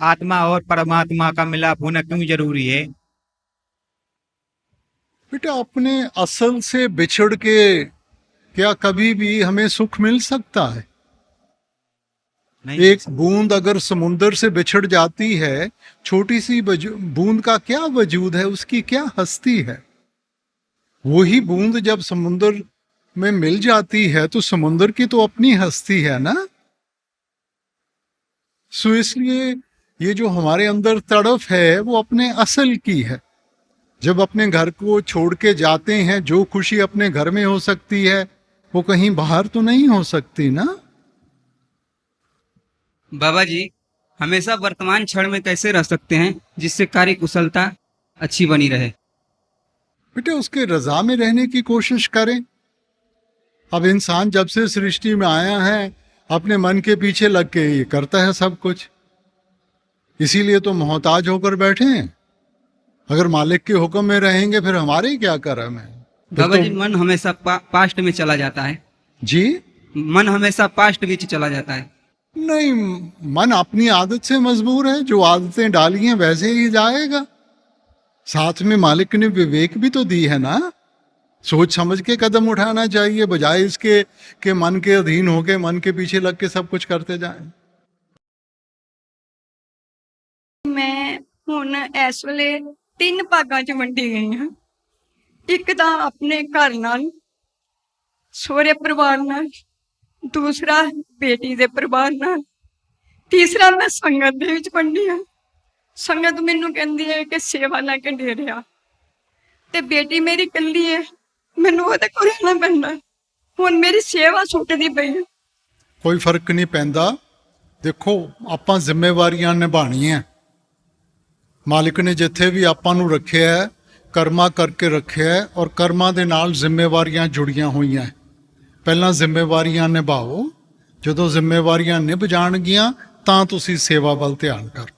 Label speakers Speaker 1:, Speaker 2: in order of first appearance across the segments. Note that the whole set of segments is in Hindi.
Speaker 1: आत्मा और परमात्मा का मिलाप होना क्यों जरूरी है?
Speaker 2: बेटा, अपने असल से बिछड़ के क्या कभी भी हमें सुख मिल सकता है?
Speaker 1: नहीं मिल
Speaker 2: एक
Speaker 1: सकता।
Speaker 2: बूंद अगर समुंदर से बिछड़ जाती है, छोटी सी बूंद का क्या वजूद है, उसकी क्या हस्ती है? वही बूंद जब समुंदर में मिल जाती है तो समुंदर की तो अपनी हस्ती है ना। सो इसलिए ये जो हमारे अंदर तड़फ है वो अपने असल की है। जब अपने घर को छोड़ के जाते हैं, जो खुशी अपने घर में हो सकती है वो कहीं बाहर तो नहीं हो सकती ना।
Speaker 3: बाबा जी, हमेशा वर्तमान क्षण में कैसे रह सकते हैं जिससे कार्य कुशलता अच्छी बनी रहे?
Speaker 2: बेटे, उसके रजा में रहने की कोशिश करें। अब इंसान जब से सृष्टि में आया है अपने मन के पीछे लग के ये करता है सब कुछ, इसीलिए तो मोहताज होकर बैठे हैं। अगर मालिक के हुक्म में रहेंगे फिर हमारे क्या कर्म है? फिर
Speaker 3: बाबा
Speaker 2: तो
Speaker 3: जी, मन हमेशा पास्ट में चला जाता है।
Speaker 2: जी
Speaker 3: मन हमेशा पास्ट बीच चला जाता है।
Speaker 2: नहीं, मन अपनी आदत से मजबूर है, जो आदतें डाली हैं वैसे ही जाएगा। साथ में मालिक ने विवेक भी तो दी है ना। सोच समझ के कदम उठाना चाहिए, बजाय इसके कि मन के अधीन होके मन के पीछे लग के सब कुछ करते जाएं।
Speaker 4: ਮੈਂ ਹੁਣ ਇਸ ਵੇਲੇ 3 ਭਾਗਾਂ 'ਚ ਵੰਡੀ ਗਈ ਹਾਂ। ਇੱਕ ਤਾਂ ਆਪਣੇ ਘਰ ਨਾਲ, ਸਹੁਰੇ ਪਰਿਵਾਰ ਨਾਲ, ਦੂਸਰਾ ਬੇਟੀ ਦੇ ਪਰਿਵਾਰ ਨਾਲ, ਤੀਸਰਾ ਮੈਂ ਸੰਗਤ ਦੇ ਵਿੱਚ ਵੰਡੀ ਹਾਂ। ਸੰਗਤ ਮੈਨੂੰ ਕਹਿੰਦੀ ਹੈ ਕਿ ਸੇਵਾ ਲੈ ਕੇ ਡੇਰਿਆ, ਤੇ ਬੇਟੀ ਮੇਰੀ ਇਕੱਲੀ ਹੈ, ਮੈਨੂੰ ਉਹਦੇ ਕੋਲ ਰਹਿਣਾ ਪੈਂਦਾ। ਹੁਣ ਮੇਰੀ ਸੇਵਾ ਛੁੱਟਦੀ ਪਈ ਹੈ।
Speaker 2: ਕੋਈ ਫਰਕ ਨਹੀਂ ਪੈਂਦਾ। ਦੇਖੋ, ਆਪਾਂ ਜ਼ਿੰਮੇਵਾਰੀਆਂ ਨਿਭਾਣੀਆਂ। ਮਾਲਿਕ ਨੇ ਜਿੱਥੇ ਵੀ ਆਪਾਂ ਨੂੰ ਰੱਖਿਆ ਹੈ ਕਰਮਾ ਕਰਕੇ ਰੱਖਿਆ ਹੈ, ਔਰ ਕਰਮਾਂ ਦੇ ਨਾਲ ਜ਼ਿੰਮੇਵਾਰੀਆਂ ਜੁੜੀਆਂ ਹੋਈਆਂ ਹੈ। ਪਹਿਲਾਂ ਜ਼ਿੰਮੇਵਾਰੀਆਂ ਨਿਭਾਓ, ਜਦੋਂ ਜ਼ਿੰਮੇਵਾਰੀਆਂ ਨਿਭ ਜਾਣਗੀਆਂ ਤਾਂ ਤੁਸੀਂ ਸੇਵਾ ਵੱਲ ਧਿਆਨ ਕਰੋ।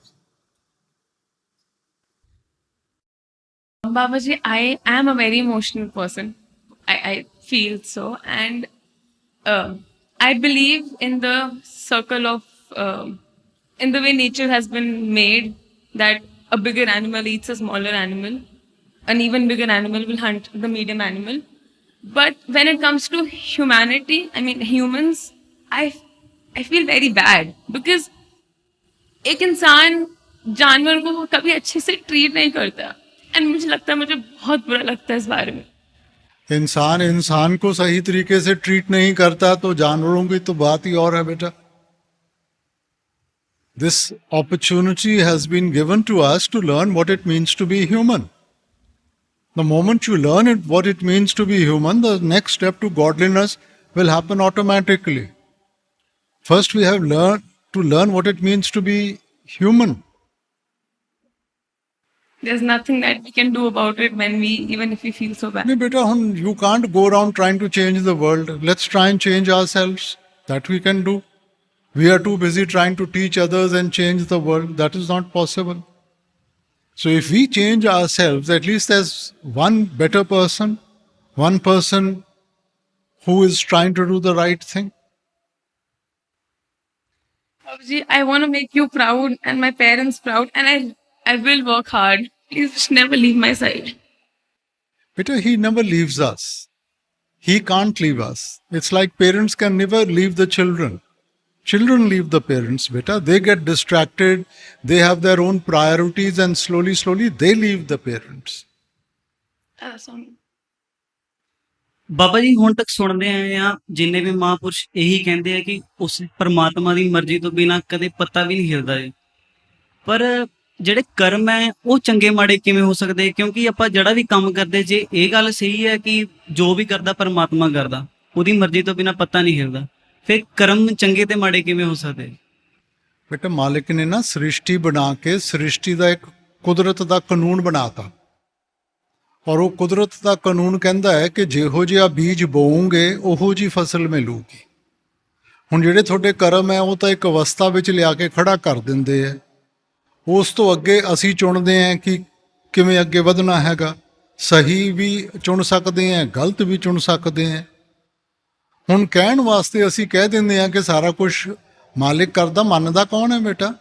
Speaker 5: Babaji, I am a very emotional person. I feel so. And I believe in the circle of, in the way nature has been made, that a bigger animal eats a smaller animal. An even bigger animal will hunt the medium animal. But when it comes to humanity, I mean humans, I feel very bad because एक इंसान जानवर को कभी अच्छे से ट्रीट नहीं करता। एंड मुझे लगता है, मुझे बहुत बुरा लगता है इस बारे में।
Speaker 2: इंसान इंसान को सही तरीके से ट्रीट नहीं करता तो जानवरों की तो बात ही और है बेटा। This opportunity has been given to us to learn what it means to be human. The moment you learn it, what it means to be human, the next step to godliness will happen automatically. First, we have to learn what it means to be human.
Speaker 5: There's nothing that we can do about it when we, even if we feel so bad.
Speaker 2: नहीं बेटा, हम you can't go around trying to change the world. Let's try and change ourselves. That we can do. We are too busy trying to teach others and change the world. That is not possible. So if we change ourselves, at least there's one better person, one person who is trying to do the right thing.
Speaker 5: Babaji, I want to make you proud and my parents proud, and I will work hard. Please just never leave my side.
Speaker 2: Beta, he never leaves us. He can't leave us. It's like parents can never leave the children. Children leave the parents, beta. They get distracted. They have their own priorities and slowly they leave the parents.
Speaker 5: That's all.
Speaker 3: Baba ji, ਹੁਣ ਤੱਕ ਸੁਣਦੇ ਆਏ ਆ ਜਿੰਨੇ ਵੀ ਮਹਾਂਪੁਰਸ਼ ਇਹੀ ਕਹਿੰਦੇ ਆ ਕਿ ਉਸ ਪਰਮਾਤਮਾ ਦੀ ਮਰਜ਼ੀ ਤੋਂ ਬਿਨਾਂ ਕਦੇ ਪੱਤਾ ਵੀ ਨਹੀਂ ਹਿਲਦਾ ਜੀ। ਪਰ ਜਿਹੜੇ ਕਰਮ ਹੈ ਉਹ ਚੰਗੇ ਮਾੜੇ ਕਿਵੇਂ ਹੋ ਸਕਦੇ? ਕਿਉਂਕਿ ਆਪਾਂ ਜਿਹੜਾ ਵੀ ਕੰਮ ਕਰਦੇ, ਜੇ ਇਹ ਗੱਲ ਸਹੀ ਹੈ ਕਿ ਜੋ ਵੀ ਕਰਦਾ ਪਰਮਾਤਮਾ ਕਰਦਾ, ਉਹਦੀ ਮਰਜ਼ੀ ਤੋਂ ਬਿਨਾਂ ਪੱਤਾ ਨਹੀਂ ਹਿਲਦਾ, ਫਿਰ ਕਰਮ ਚੰਗੇ ਤੇ ਮਾੜੇ ਕਿਵੇਂ ਹੋ ਸਕਦੇ?
Speaker 2: बेटा, मालिक ने ना सृष्टि बना के सृष्टि का एक कुदरत का कानून बनाता, और वो कुदरत का कानून कहता है कि ਜਿਹੋ ਜਿਹਾ बीज बोओगे ਉਹੋ ਜੀ ਫਸਲ ਮਿਲੂਗੀ। ਹੁਣ ਜਿਹੜੇ ਤੁਹਾਡੇ ਕਰਮ ਹੈ ਉਹ ਤਾਂ ਇੱਕ ਅਵਸਥਾ ਵਿੱਚ ਲਿਆ ਕੇ ਖੜਾ ਕਰ ਦਿੰਦੇ ਆ। ਉਸ ਤੋਂ ਅੱਗੇ ਅਸੀਂ ਚੁਣਦੇ ਹਾਂ ਕਿ ਕਿਵੇਂ ਅੱਗੇ ਵਧਣਾ ਹੈਗਾ। ਸਹੀ ਵੀ ਚੁਣ ਸਕਦੇ ਹਾਂ, ਗਲਤ ਵੀ ਚੁਣ ਸਕਦੇ ਹਾਂ। ਹੁਣ ਕਹਿਣ ਵਾਸਤੇ ਅਸੀਂ ਕਹਿ ਦਿੰਦੇ ਹਾਂ ਕਿ ਸਾਰਾ ਕੁਝ ਮਾਲਿਕ ਕਰਦਾ, ਮੰਨਦਾ ਕੌਣ ਹੈ ਬੇਟਾ?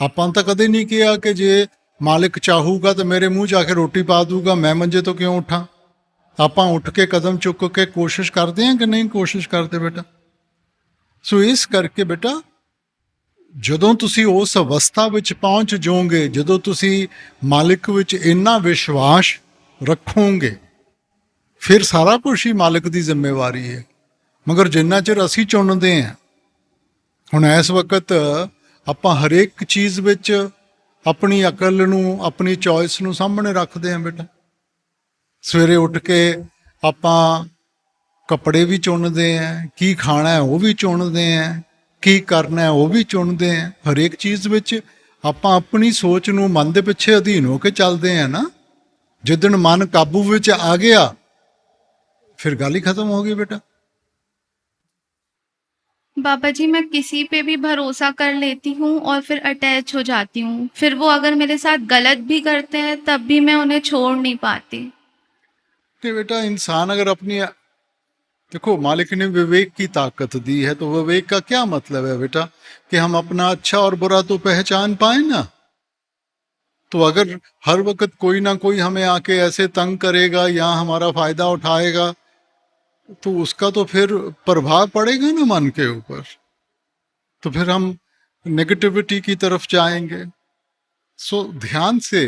Speaker 2: ਆਪਾਂ ਤਾਂ ਕਦੇ ਨਹੀਂ ਕਿਹਾ ਕਿ ਜੇ ਮਾਲਿਕ ਚਾਹੂਗਾ ਤਾਂ ਮੇਰੇ ਮੂੰਹ 'ਚ ਆ ਕੇ ਰੋਟੀ ਪਾ ਦੂਗਾ, ਮੈਂ ਮੰਜੇ ਤੋਂ ਕਿਉਂ ਉੱਠਾਂ। ਆਪਾਂ ਉੱਠ ਕੇ ਕਦਮ ਚੁੱਕ ਕੇ ਕੋਸ਼ਿਸ਼ ਕਰਦੇ ਹਾਂ ਕਿ ਨਹੀਂ ਕੋਸ਼ਿਸ਼ ਕਰਦੇ ਬੇਟਾ। ਸੋ ਇਸ ਕਰਕੇ ਬੇਟਾ ਜਦੋਂ ਤੁਸੀਂ ਉਸ ਅਵਸਥਾ ਵਿੱਚ ਪਹੁੰਚ ਜਾਓਗੇ, ਜਦੋਂ ਤੁਸੀਂ ਮਾਲਿਕ ਵਿੱਚ ਇੰਨਾ ਵਿਸ਼ਵਾਸ ਰੱਖੋਗੇ, ਫਿਰ ਸਾਰਾ ਕੁਝ ਹੀ ਮਾਲਿਕ ਦੀ ਜ਼ਿੰਮੇਵਾਰੀ ਹੈ। ਮਗਰ ਜਿੰਨਾ ਚਿਰ ਅਸੀਂ ਚੁਣਦੇ ਹਾਂ, ਹੁਣ ਇਸ ਵਕਤ ਆਪਾਂ ਹਰੇਕ ਚੀਜ਼ ਵਿੱਚ ਆਪਣੀ ਅਕਲ ਨੂੰ, ਆਪਣੀ ਚੋਇਸ ਨੂੰ ਸਾਹਮਣੇ ਰੱਖਦੇ ਹਾਂ ਬੇਟਾ। ਸਵੇਰੇ ਉੱਠ ਕੇ ਆਪਾਂ ਕੱਪੜੇ ਵੀ ਚੁਣਦੇ ਹਾਂ, ਕੀ ਖਾਣਾ ਹੈ ਉਹ ਵੀ ਚੁਣਦੇ ਹਾਂ, ਕੀ ਕਰਨਾ ਹੈ ਉਹ ਵੀ ਚੁਣਦੇ ਹਾਂ। ਹਰੇਕ ਚੀਜ਼ ਵਿੱਚ ਆਪਾਂ ਆਪਣੀ ਸੋਚ ਨੂੰ ਮਨ ਦੇ ਪਿੱਛੇ ਅਧੀਨ ਹੋ ਕੇ ਚੱਲਦੇ ਹਾਂ ਨਾ। ਜਿੱਦਣ ਮਨ ਕਾਬੂ ਵਿੱਚ ਆ ਗਿਆ फिर गाली खत्म होगी बेटा।
Speaker 6: बाबा जी, मैं किसी पे भी भरोसा कर लेती हूँ और फिर अटैच हो जाती हूँ। फिर वो अगर मेरे साथ गलत भी करते हैं तब भी मैं उन्हें छोड़ नहीं पाती।
Speaker 2: तो बेटा इंसान अगर अपनी, देखो मालिक ने विवेक की ताकत दी है, तो विवेक का क्या मतलब है बेटा कि हम अपना अच्छा और बुरा तो पहचान पाए ना। तो अगर हर वक्त कोई ना कोई हमें आके ऐसे तंग करेगा या हमारा फायदा उठाएगा, तो उसका तो फिर प्रभाव पड़ेगा ना मन के ऊपर, तो फिर हम नेगेटिविटी की तरफ जाएंगे। सो ध्यान से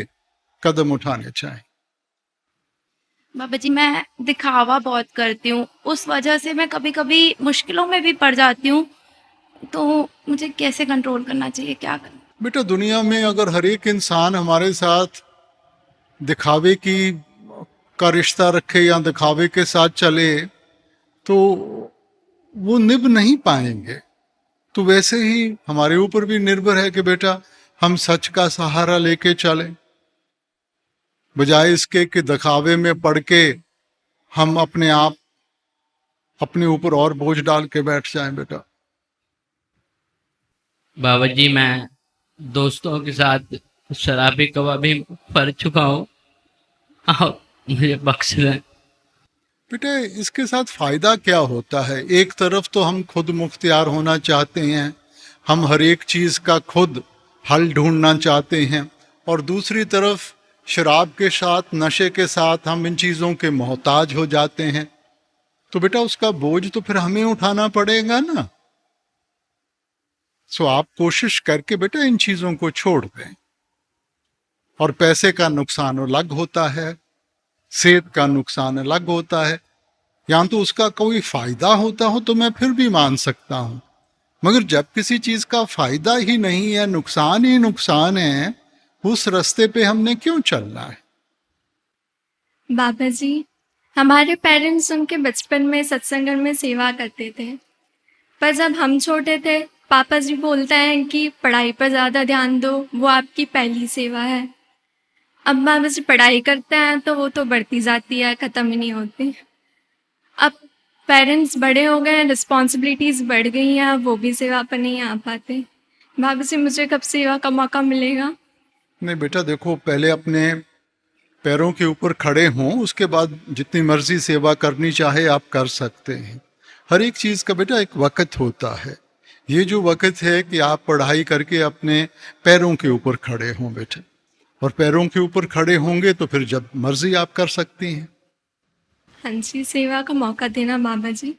Speaker 2: कदम उठाने चाहिए।
Speaker 6: बाबा जी, मैं दिखावा बहुत करती हूँ, उस वजह से मैं कभी कभी मुश्किलों में भी पड़ जाती हूँ। तो मुझे कैसे कंट्रोल करना चाहिए, क्या करना?
Speaker 2: बेटा दुनिया में अगर हर एक इंसान हमारे साथ दिखावे की का रिश्ता रखे या दिखावे के साथ चले तो वो निभ नहीं पाएंगे। तो वैसे ही हमारे ऊपर भी निर्भर है कि बेटा हम सच का सहारा लेके चले, बजाय इसके कि दिखावे में पड़ के हम अपने आप अपने ऊपर और बोझ डाल के बैठ जाएं। बेटा
Speaker 7: बाबा जी, मैं दोस्तों के साथ शराबी कबाबी पढ़ चुका हूँ और मुझे बख्श दें।
Speaker 2: बेटा इसके साथ फायदा क्या होता है? एक तरफ तो हम खुद मुख्तियार होना चाहते हैं, हम हर एक चीज का खुद हल ढूंढना चाहते हैं, और दूसरी तरफ शराब के साथ, नशे के साथ हम इन चीजों के मोहताज हो जाते हैं। तो बेटा उसका बोझ तो फिर हमें उठाना पड़ेगा ना। सो आप कोशिश करके बेटा इन चीजों को छोड़ दें। और पैसे का नुकसान अलग होता है, सेहत का नुकसान अलग होता है। या तो उसका कोई फायदा होता हो तो मैं फिर भी मान सकता हूं, मगर जब किसी चीज का फायदा ही नहीं है, नुकसान ही नुकसान है, उस रास्ते पे हमने क्यों चलना है?
Speaker 6: बाबा जी, हमारे पेरेंट्स उनके बचपन में सत्संग में सेवा करते थे, पर जब हम छोटे थे पापा जी बोलते हैं कि पढ़ाई पर ज़्यादा ध्यान दो, वो आपकी पहली सेवा है। अब बाबा जी पढ़ाई करते हैं तो वो तो बढ़ती जाती है, ख़त्म ही नहीं होती। अब पेरेंट्स बड़े हो गए, रिस्पॉन्सिबिलिटीज़ बढ़ गई हैं, अब वो भी सेवा पर नहीं आ पाते। बाबा जी मुझे कब सेवा का मौका मिलेगा?
Speaker 2: नहीं बेटा देखो, पहले अपने पैरों के ऊपर खड़े हों, उसके बाद जितनी मर्जी सेवा करनी चाहे आप कर सकते हैं। हर एक चीज़ का बेटा एक वक़्त होता है। ये जो वक़्त है कि आप पढ़ाई करके अपने पैरों के ऊपर खड़े हों बेटा, और पैरों के ऊपर खड़े होंगे तो फिर जब मर्जी आप कर सकती हैं।
Speaker 6: हाँ जी, सेवा का मौका देना बाबा जी।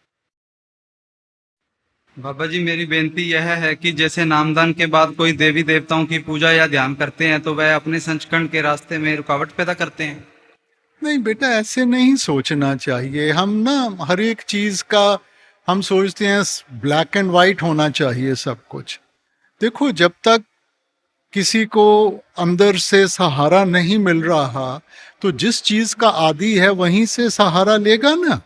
Speaker 1: बाबा जी मेरी बेनती यह है कि जैसे नामदान के बाद कोई देवी देवताओं की पूजा या ध्यान करते हैं तो वह अपने संचकरण के रास्ते में रुकावट पैदा करते हैं।
Speaker 2: नहीं बेटा ऐसे नहीं सोचना चाहिए। हम ना हर एक चीज़ का हम सोचते हैं ब्लैक एंड वाइट होना चाहिए सब कुछ। देखो जब तक किसी को अंदर से सहारा नहीं मिल रहा तो जिस चीज़ का आदी है वहीं से सहारा लेगा ना।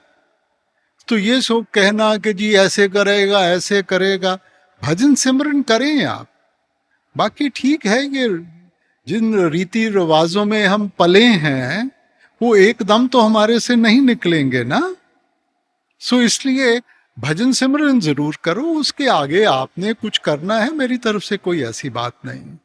Speaker 2: तो ये सब कहना कि जी ऐसे करेगा ऐसे करेगा, भजन सिमरन करें आप। बाकी ठीक है, ये जिन रीति रिवाजों में हम पले हैं वो एकदम तो हमारे से नहीं निकलेंगे ना। सो इसलिए भजन सिमरन जरूर करो, उसके आगे आपने कुछ करना है मेरी तरफ से कोई ऐसी बात नहीं।